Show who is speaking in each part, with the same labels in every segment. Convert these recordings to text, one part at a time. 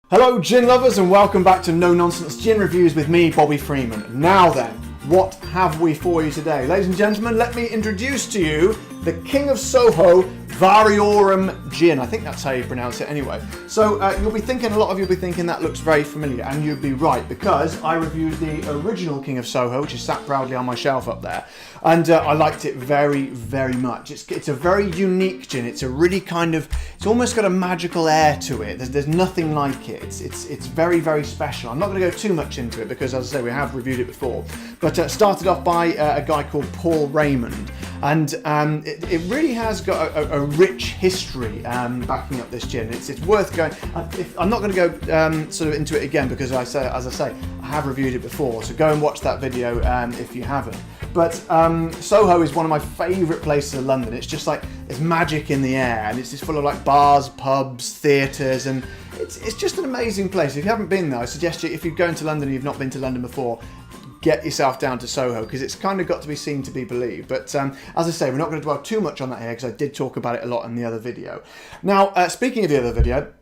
Speaker 1: Hello gin lovers and welcome back to No Nonsense Gin Reviews with me, Bobby Freeman. Now then, what have we for you today? Ladies and gentlemen, let me introduce to you the King of Soho Variorum Gin. I think that's how you pronounce it anyway. So a lot of you will be thinking that looks very familiar, and you'd be right, because I reviewed the original King of Soho, which is sat proudly on my shelf up there, and I liked it very, very much. It's a very unique gin. It's a really it's almost got a magical air to it. There's nothing like it. It's very, very special. I'm not going to go too much into it because, as I say, we have reviewed it before. But started off by a guy called Paul Raymond, and it really has got a rich history backing up this gin. It's worth going. I'm not going to go sort of into it again because, as I say, I have reviewed it before. So go and watch that video if you haven't. But Soho is one of my favourite places in London. It's just like there's magic in the air, and it's just full of like bars, pubs, theatres, and it's just an amazing place. If you haven't been there, I suggest you, if you're going to London and you've not been to London before, get yourself down to Soho, because it's kind of got to be seen to be believed. But as I say, we're not going to dwell too much on that here because I did talk about it a lot in the other video. Now, speaking of the other video,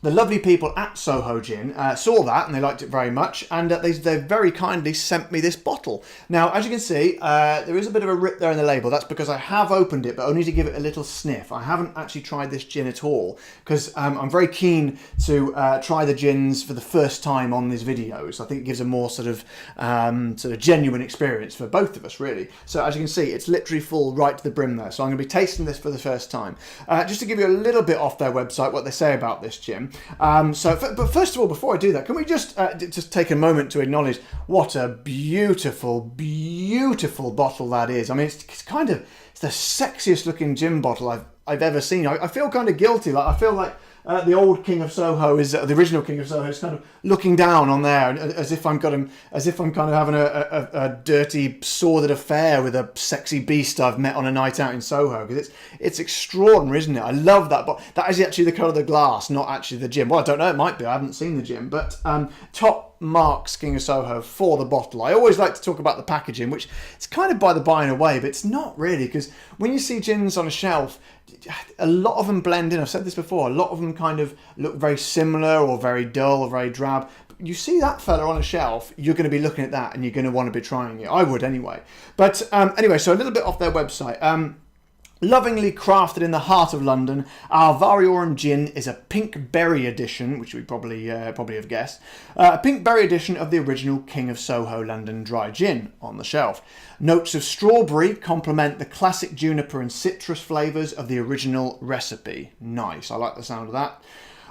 Speaker 1: the lovely people at Soho Gin saw that and they liked it very much, and they very kindly sent me this bottle. Now, as you can see, there is a bit of a rip there in the label. That's because I have opened it, but only to give it a little sniff. I haven't actually tried this gin at all because I'm very keen to try the gins for the first time on these videos. I think it gives a more sort of genuine experience for both of us, really. So as you can see, it's literally full right to the brim there. So I'm going to be tasting this for the first time. Just to give you a little bit off their website what they say about this gin. But first of all, before I do that, can we just take a moment to acknowledge what a beautiful, beautiful bottle that is? I mean, it's the sexiest looking gin bottle I've ever seen. I feel kind of guilty. Like I feel like the old King of Soho is the original King of Soho is kind of looking down on there, as if I'm kind of having a dirty, sordid affair with a sexy beast I've met on a night out in Soho. Because it's extraordinary, isn't it? I love that, but that is actually the colour of the glass, not actually the gin. Well, I don't know, it might be. I haven't seen the gin, but top marks King of Soho for the bottle. I always like to talk about the packaging, which it's kind of by the by in a way, but it's not really, because when you see gins on a shelf, a lot of them blend in. I've said this before, a lot of them kind of look very similar or very dull or very drab. You see that fella on a shelf, you're going to be looking at that and you're going to want to be trying it. I would anyway. But anyway, so a little bit off their website. Lovingly crafted in the heart of London, our Variorum gin is a pink berry edition, which we probably have guessed, a pink berry edition of the original King of Soho London dry gin on the shelf. Notes of strawberry complement the classic juniper and citrus flavours of the original recipe. Nice, I like the sound of that.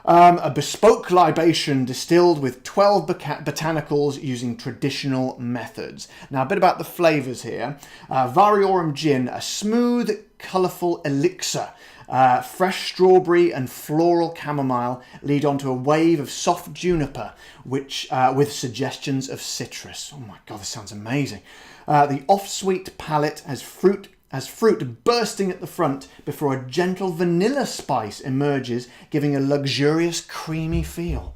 Speaker 1: A bespoke libation distilled with 12 botanicals using traditional methods. Now, a bit about the flavours here. Variorum gin, a smooth, colourful elixir. Fresh strawberry and floral chamomile lead onto a wave of soft juniper, which with suggestions of citrus. Oh my God, this sounds amazing. The off-sweet palate has fruit bursting at the front before a gentle vanilla spice emerges, giving a luxurious, creamy feel.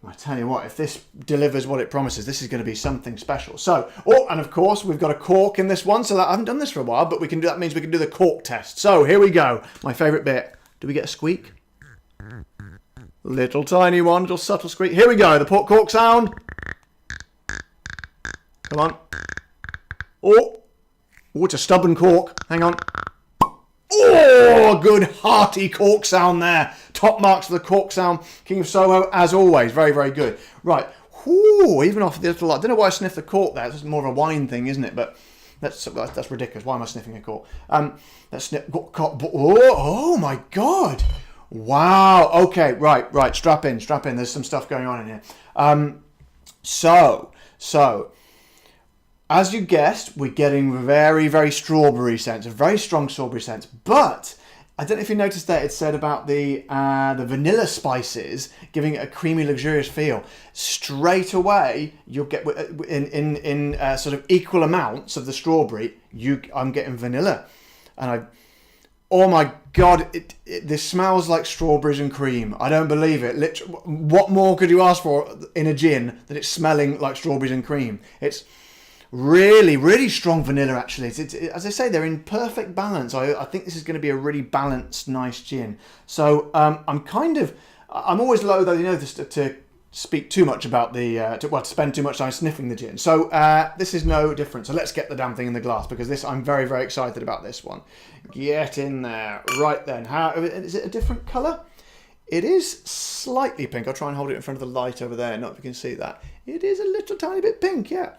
Speaker 1: Well, I tell you what, if this delivers what it promises, this is going to be something special. So, and of course, we've got a cork in this one, so I haven't done this for a while, but that means we can do the cork test. So, here we go. My favourite bit. Do we get a squeak? Little tiny one, little subtle squeak. Here we go, the cork sound. Come on. Oh, it's a stubborn cork. Hang on. Oh, good hearty cork sound there. Top marks for the cork sound. King of Soho, as always. Very, very good. Right. Ooh, even off the little... I don't know why I sniffed the cork there. It's more of a wine thing, isn't it? But that's ridiculous. Why am I sniffing a cork? Let's sniff... Oh, my God. Wow. Okay, right. Strap in. There's some stuff going on in here. So... As you guessed, we're getting very, very strawberry scents, a very strong strawberry scent. But I don't know if you noticed that it said about the vanilla spices giving it a creamy, luxurious feel. Straight away, you'll get in sort of equal amounts of the strawberry. I'm getting vanilla, and oh my God, this smells like strawberries and cream. I don't believe it. Literally, what more could you ask for in a gin than it's smelling like strawberries and cream? It's really, really strong vanilla, actually. As I say, they're in perfect balance. I think this is going to be a really balanced, nice gin. So I'm always loath, though, to speak too much about to spend too much time sniffing the gin. So this is no different. So let's get the damn thing in the glass, because I'm very, very excited about this one. Get in there. Right then. How is it a different colour? It is slightly pink. I'll try and hold it in front of the light over there. Not if you can see that. It is a little tiny bit pink, yeah.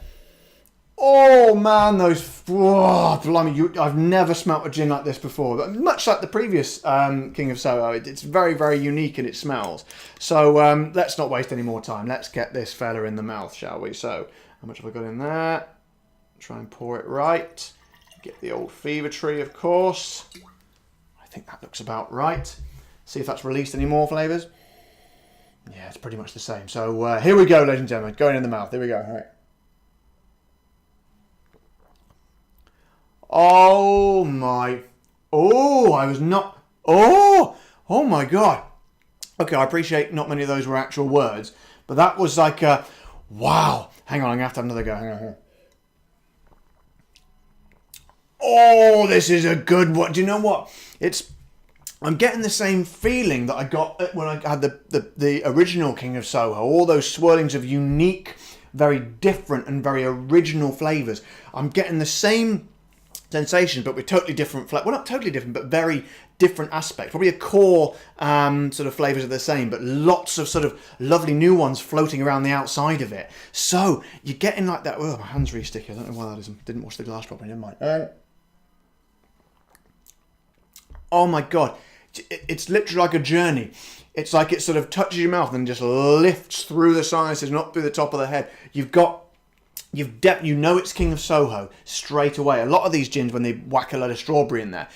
Speaker 1: Oh man, blimey, I've never smelt a gin like this before. But much like the previous King of Soho, it's very, very unique in its smells. So let's not waste any more time. Let's get this fella in the mouth, shall we? So, how much have I got in there? Try and pour it right. Get the old fever tree, of course. I think that looks about right. See if that's released any more flavours. Yeah, it's pretty much the same. So here we go, ladies and gentlemen. Going in the mouth. Here we go. All right. Oh my. Oh, I was not. Oh my God. Okay, I appreciate not many of those were actual words, but that was like a wow. Hang on, I'm going to have another go. Hang on. Oh, this is a good one. Do you know what? I'm getting the same feeling that I got when I had the original King of Soho. All those swirlings of unique, very different and very original flavours. I'm getting the same sensations, but with totally different well, not totally different, but very different aspects. Probably a core sort of flavours are the same, but lots of sort of lovely new ones floating around the outside of it. So you're getting like that. Oh, my hand's really sticky. I don't know why that is. Didn't wash the glass properly. Never mind. Oh my God, it's literally like a journey. It's like it sort of touches your mouth and just lifts through the sinuses, not through the top of the head. You know it's King of Soho straight away. A lot of these gins, when they whack a load of strawberry in there,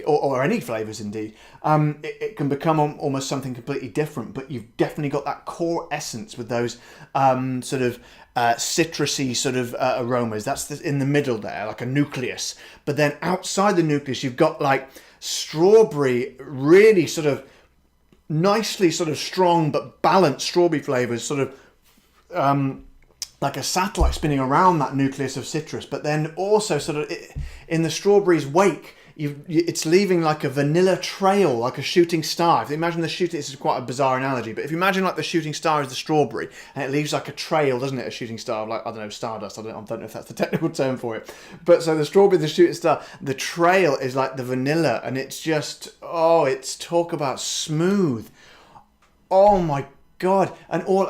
Speaker 1: or any flavours indeed, it can become almost something completely different. But you've definitely got that core essence with those sort of citrusy sort of aromas. That's in the middle there, like a nucleus. But then outside the nucleus, you've got like strawberry, really sort of nicely sort of strong but balanced strawberry flavours, sort of like a satellite spinning around that nucleus of citrus. But then also sort of in the strawberry's wake, it's leaving like a vanilla trail, like a shooting star. If you imagine this is quite a bizarre analogy, but if you imagine like the shooting star is the strawberry, and it leaves like a trail, doesn't it? A shooting star, like, I don't know, stardust. I don't know if that's the technical term for it. But so the strawberry, the shooting star, the trail is like the vanilla, and it's just, it's talk about smooth. Oh my God. And all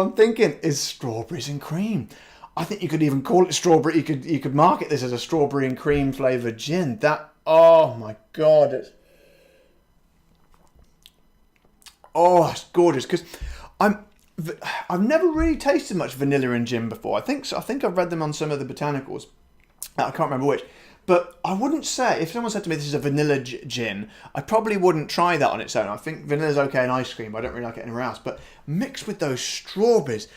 Speaker 1: I'm thinking is strawberries and cream. I think you could even call it strawberry. You could market this as a strawberry and cream flavoured gin. Oh my God. It's gorgeous. Because I've never really tasted much vanilla in gin before. I think I've read them on some of the botanicals. I can't remember which. But I wouldn't say, if someone said to me this is a vanilla gin, I probably wouldn't try that on its own. I think vanilla's okay in ice cream, but I don't really like it anywhere else. But mixed with those strawberries,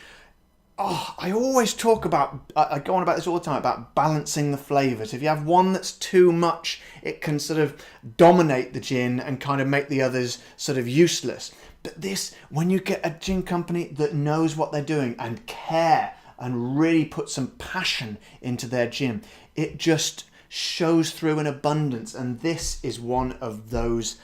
Speaker 1: I always talk about, I go on about this all the time, about balancing the flavours. If you have one that's too much, it can sort of dominate the gin and kind of make the others sort of useless. But this, when you get a gin company that knows what they're doing and care and really put some passion into their gin, it just shows through in abundance. And this is one of those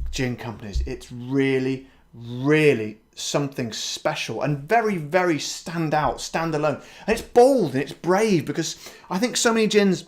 Speaker 1: gin companies. It's really, really something special and very, very standalone. And it's bold and it's brave, because I think so many gins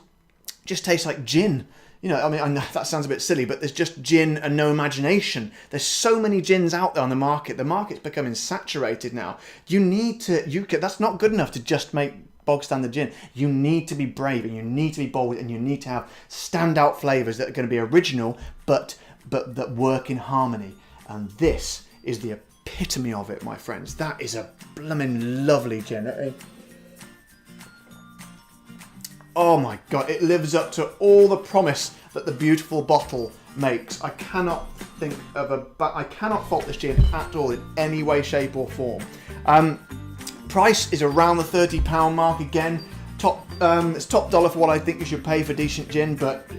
Speaker 1: just taste like gin. You know, I mean, I know that sounds a bit silly, but there's just gin and no imagination. There's so many gins out there on the market. The market's becoming saturated now. That's not good enough to just make bog standard gin. You need to be brave, and you need to be bold, and you need to have standout flavours that are going to be original, but that work in harmony. And this is the epitome of it, my friends. That is a blooming lovely gin. Oh my God, it lives up to all the promise that the beautiful bottle makes. I cannot fault this gin at all in any way, shape or form. Price is around the £30 mark again. It's top dollar for what I think you should pay for decent gin, but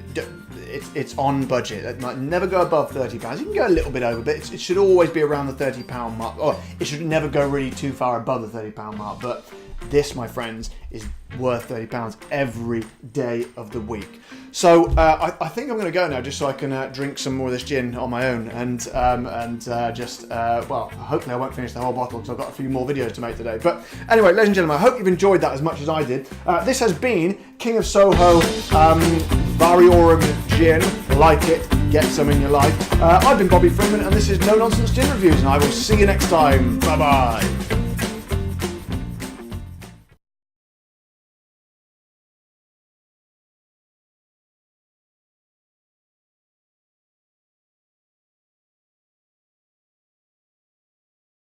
Speaker 1: it's on budget. It might never go above £30. You can go a little bit over, but it should always be around the £30 mark. Or it should never go really too far above the £30 mark. But this, my friends, is worth £30 every day of the week. So I think I'm going to go now, just so I can drink some more of this gin on my own, and well, hopefully I won't finish the whole bottle because I've got a few more videos to make today. But anyway, ladies and gentlemen, I hope you've enjoyed that as much as I did. This has been King of Soho Variorum gin. Like it, get some in your life. I've been Bobby Freeman, and this is No Nonsense Gin Reviews, and I will see you next time. Bye bye.